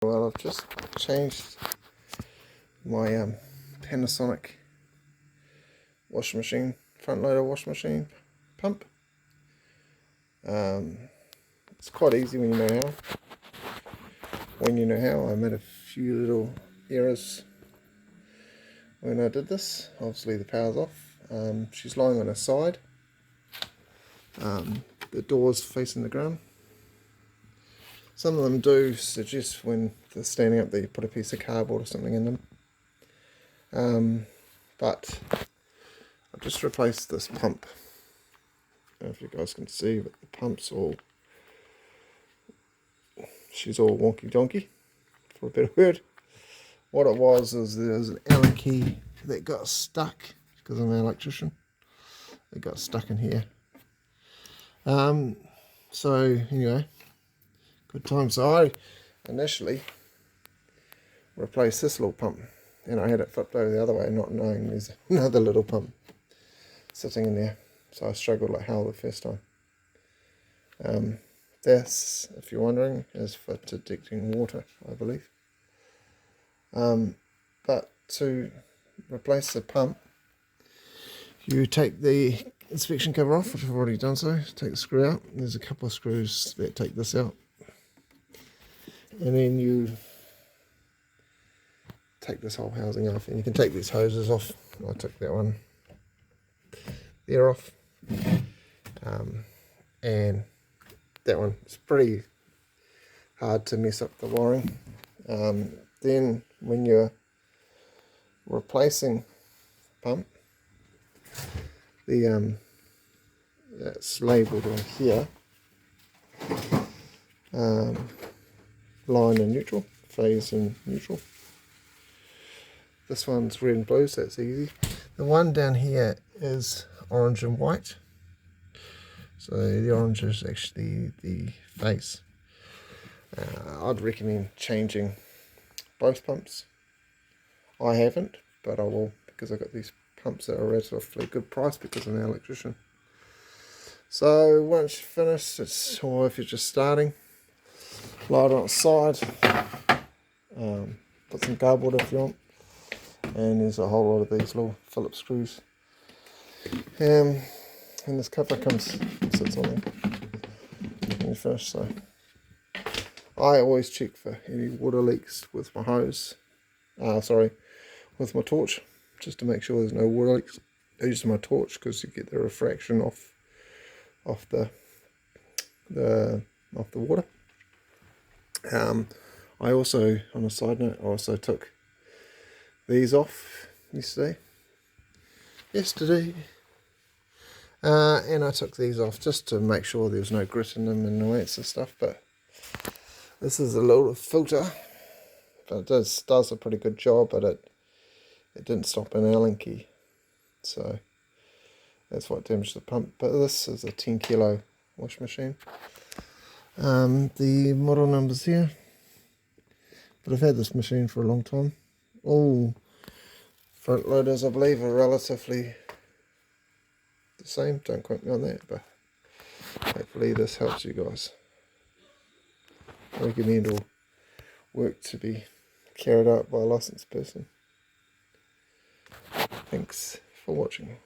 Well, I've just changed my Panasonic washing machine, front loader washing machine pump. It's quite easy when you know how. I made a few little errors when I did this. Obviously the power's off. She's lying on her side. The door's facing the ground. Some of them do suggest when they're standing up that you put a piece of cardboard or something in them. But I've just replaced this pump. I don't know if you guys can see, but the pump's she's all wonky donkey, for a better word. What it was is there was an Allen key that got stuck, because I'm an electrician. It got stuck in here. So anyway, good time. So I initially replaced this little pump, and I had it flipped over the other way, not knowing there's another little pump sitting in there. So I struggled like hell the first time. This, if you're wondering, is for detecting water, I believe. But to replace the pump, you take the inspection cover off, which I've already done so. Take the screw out. There's a couple of screws that take this out. And then you take this whole housing off, and you can take these hoses off. I took that one there off. And that one, it's pretty hard to mess up the wiring. Then when you're replacing pump, it's labelled on here, line and neutral, phase and neutral. This one's red and blue, so that's easy. The one down here is orange and white. So the orange is actually the phase. I'd recommend changing both pumps. I haven't, but I will, because I've got these pumps at a relatively good price because I'm an electrician. So once you finish, or if you're just starting, light it on its side, put some cardboard if you want, and there's a whole lot of these little Phillips screws. And this cover sits on there when you finish. So I always check for any water leaks with my hose, with my torch, just to make sure there's no water leaks. I use my torch because you get the refraction off the water. I also, on a side note, I also took these off yesterday. And I took these off just to make sure there was no grit in them and all that sort of stuff. But this is a little filter, but it does a pretty good job. But it didn't stop an Allen key, so that's what damaged the pump. But this is a 10 kilo wash machine. The model number's here, but I've had this machine for a long time. All front loaders, I believe, are relatively the same. Don't quote me on that, but hopefully this helps you guys. I recommend all work to be carried out by a licensed person. Thanks for watching.